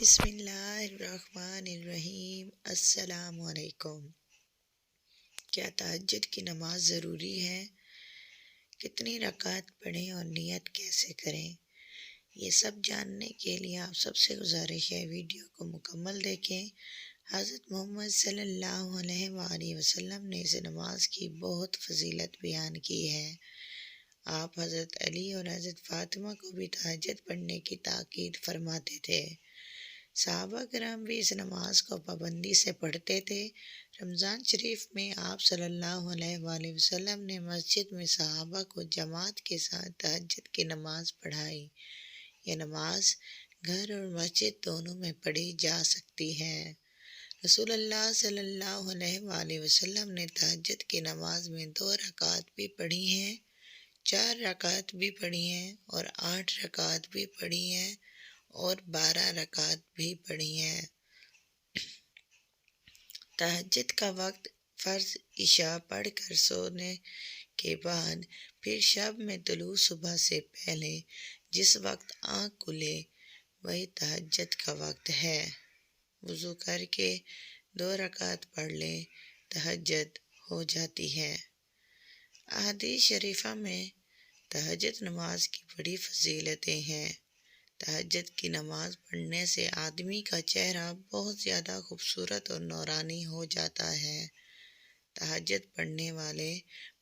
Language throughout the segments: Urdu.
بسم اللہ الرحمن الرحیم۔ السلام علیکم۔ کیا تہجد کی نماز ضروری ہے؟ کتنی رکعت پڑھیں اور نیت کیسے کریں؟ یہ سب جاننے کے لیے آپ سب سے گزارش ہے ویڈیو کو مکمل دیکھیں۔ حضرت محمد صلی اللہ علیہ وآلہ وسلم نے اس نماز کی بہت فضیلت بیان کی ہے۔ آپ حضرت علی اور حضرت فاطمہ کو بھی تہجد پڑھنے کی تاکید فرماتے تھے۔ صحابہ کرام بھی اس نماز کو پابندی سے پڑھتے تھے۔ رمضان شریف میں آپ صلی اللہ علیہ وآلہ وسلم نے مسجد میں صحابہ کو جماعت کے ساتھ تہجد کی نماز پڑھائی۔ یہ نماز گھر اور مسجد دونوں میں پڑھی جا سکتی ہے۔ رسول اللہ صلی اللہ علیہ وآلہ وسلم نے تہجد کی نماز میں 2 رکعت بھی پڑھی ہیں، 4 رکعت بھی پڑھی ہیں اور 8 رکعت بھی پڑھی ہیں اور 12 رکعت بھی پڑھی ہیں۔ تہجد کا وقت فرض عشاء پڑھ کر سونے کے بعد، پھر شب میں طلوع صبح سے پہلے جس وقت آنکھ کھلے وہی تہجد کا وقت ہے۔ وضو کر کے 2 رکعت پڑھ لیں، تہجد ہو جاتی ہے۔ احادیث شریفہ میں تہجد نماز کی بڑی فضیلتیں ہیں۔ تہجد کی نماز پڑھنے سے آدمی کا چہرہ بہت زیادہ خوبصورت اور نورانی ہو جاتا ہے۔ تہجد پڑھنے والے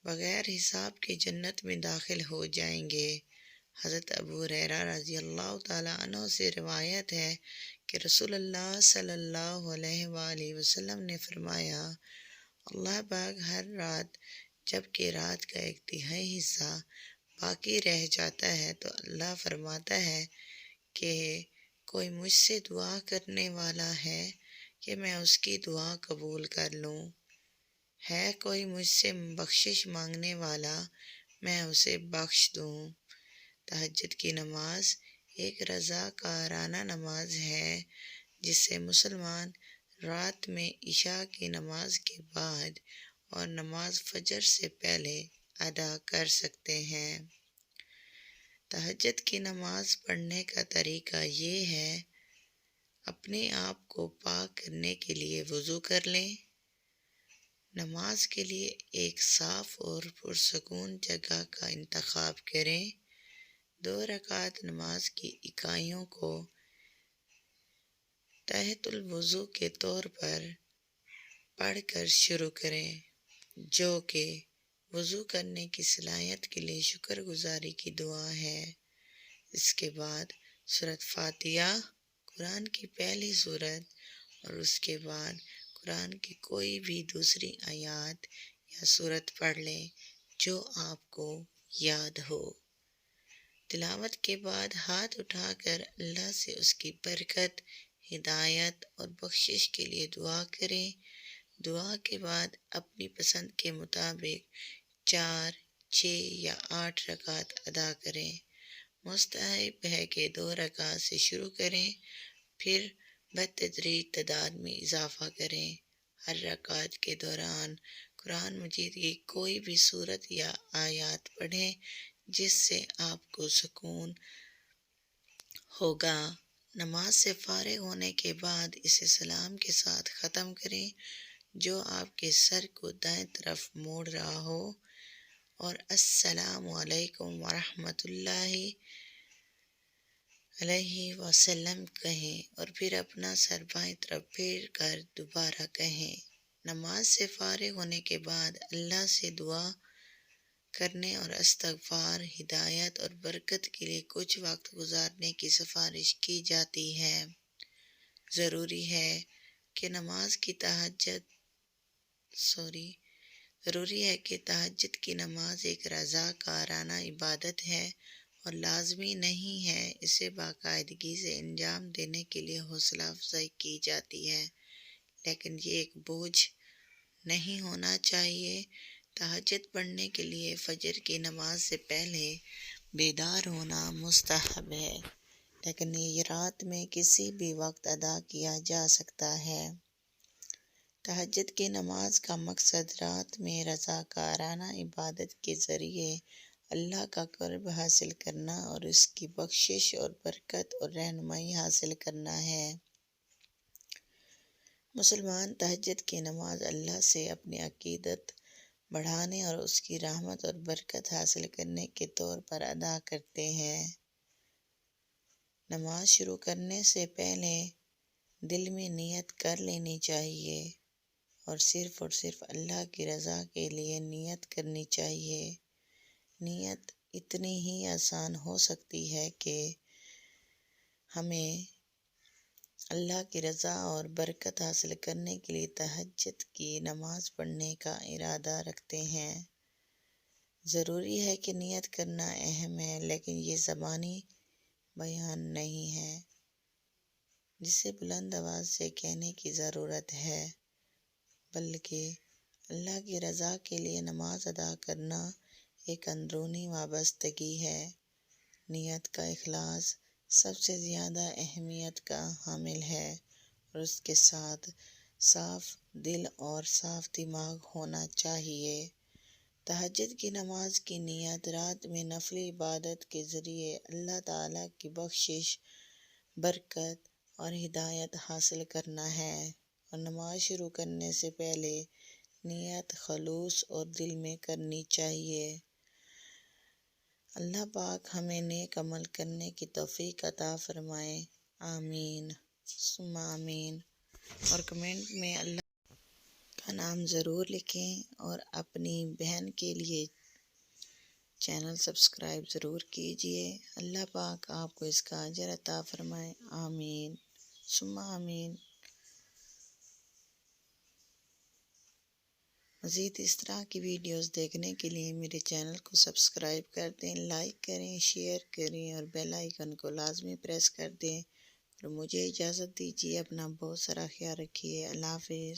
بغیر حساب کے جنت میں داخل ہو جائیں گے۔ حضرت ابو ہریرہ رضی اللہ تعالیٰ عنہ سے روایت ہے کہ رسول اللہ صلی اللہ علیہ وآلہ وسلم نے فرمایا، اللہ پاک ہر رات جب کہ رات کا 1/3 حصہ باقی رہ جاتا ہے تو اللہ فرماتا ہے کہ کوئی مجھ سے دعا کرنے والا ہے کہ میں اس کی دعا قبول کر لوں، ہے کوئی مجھ سے بخشش مانگنے والا میں اسے بخش دوں۔ تہجد کی نماز ایک رضاکارانہ نماز ہے جسے مسلمان رات میں عشاء کی نماز کے بعد اور نماز فجر سے پہلے ادا کر سکتے ہیں۔ تہجد کی نماز پڑھنے کا طریقہ یہ ہے، اپنے آپ کو پاک کرنے کے لیے وضو کر لیں، نماز کے لیے ایک صاف اور پرسکون جگہ کا انتخاب کریں، 2 رکعت نماز کی اکائیوں کو تحت الوضو کے طور پر پڑھ کر شروع کریں، جو کہ وضو کرنے کی صلاحیت کے لیے شکر گزاری کی دعا ہے۔ اس کے بعد سورۃ فاتحہ، قرآن کی پہلی سورت اور اس کے بعد قرآن کی کوئی بھی دوسری آیات یا سورت پڑھ لیں جو آپ کو یاد ہو۔ تلاوت کے بعد ہاتھ اٹھا کر اللہ سے اس کی برکت، ہدایت اور بخشش کے لیے دعا کریں۔ دعا کے بعد اپنی پسند کے مطابق 4، 6 یا 8 رکعت ادا کریں۔ مستحب ہے کہ 2 رکعت سے شروع کریں، پھر بتدریج تعداد میں اضافہ کریں۔ ہر رکعت کے دوران قرآن مجید کی کوئی بھی سورت یا آیات پڑھیں جس سے آپ کو سکون ہوگا۔ نماز سے فارغ ہونے کے بعد اسے سلام کے ساتھ ختم کریں، جو آپ کے سر کو دائیں طرف موڑ رہا ہو، اور السلام علیکم ورحمۃ اللہ علیہ وسلم کہیں اور پھر اپنا سر بائیں طرف پھیر کر دوبارہ کہیں۔ نماز سے فارغ ہونے کے بعد اللہ سے دعا کرنے اور استغفار، ہدایت اور برکت کے لیے کچھ وقت گزارنے کی سفارش کی جاتی ہے۔ ضروری ہے کہ تہجد کی نماز ایک رضاکارانہ عبادت ہے اور لازمی نہیں ہے۔ اسے باقاعدگی سے انجام دینے کے لیے حوصلہ افزائی کی جاتی ہے، لیکن یہ ایک بوجھ نہیں ہونا چاہیے۔ تہجد پڑھنے کے لیے فجر کی نماز سے پہلے بیدار ہونا مستحب ہے، لیکن یہ رات میں کسی بھی وقت ادا کیا جا سکتا ہے۔ تہجد کی نماز کا مقصد رات میں رضاکارانہ عبادت کے ذریعے اللہ کا قرب حاصل کرنا اور اس کی بخشش اور برکت اور رہنمائی حاصل کرنا ہے۔ مسلمان تہجد کی نماز اللہ سے اپنی عقیدت بڑھانے اور اس کی رحمت اور برکت حاصل کرنے کے طور پر ادا کرتے ہیں۔ نماز شروع کرنے سے پہلے دل میں نیت کر لینی چاہیے اور صرف اللہ کی رضا کے لیے نیت کرنی چاہیے۔ نیت اتنی ہی آسان ہو سکتی ہے کہ ہمیں اللہ کی رضا اور برکت حاصل کرنے کے لیے تہجد کی نماز پڑھنے کا ارادہ رکھتے ہیں۔ ضروری ہے کہ نیت کرنا اہم ہے، لیکن یہ زبانی بیان نہیں ہے جسے بلند آواز سے کہنے کی ضرورت ہے، بلکہ اللہ کی رضا کے لیے نماز ادا کرنا ایک اندرونی وابستگی ہے۔ نیت کا اخلاص سب سے زیادہ اہمیت کا حامل ہے اور اس کے ساتھ صاف دل اور صاف دماغ ہونا چاہیے۔ تہجد کی نماز کی نیت رات میں نفلی عبادت کے ذریعے اللہ تعالیٰ کی بخشش، برکت اور ہدایت حاصل کرنا ہے، اور نماز شروع کرنے سے پہلے نیت خلوص اور دل میں کرنی چاہیے۔ اللہ پاک ہمیں نیک عمل کرنے کی توفیق عطا فرمائے، آمین ثم آمین۔ اور کمنٹ میں اللہ کا نام ضرور لکھیں اور اپنی بہن کے لیے چینل سبسکرائب ضرور کیجیے۔ اللہ پاک آپ کو اس کا اجر عطا فرمائے، آمین ثم آمین۔ مزید اس طرح کی ویڈیوز دیکھنے کے لیے میرے چینل کو سبسکرائب کر دیں، لائک کریں، شیئر کریں اور بیل آئیکن کو لازمی پریس کر دیں، اور مجھے اجازت دیجیے۔ اپنا بہت سارا خیال رکھیے۔ اللہ حافظ۔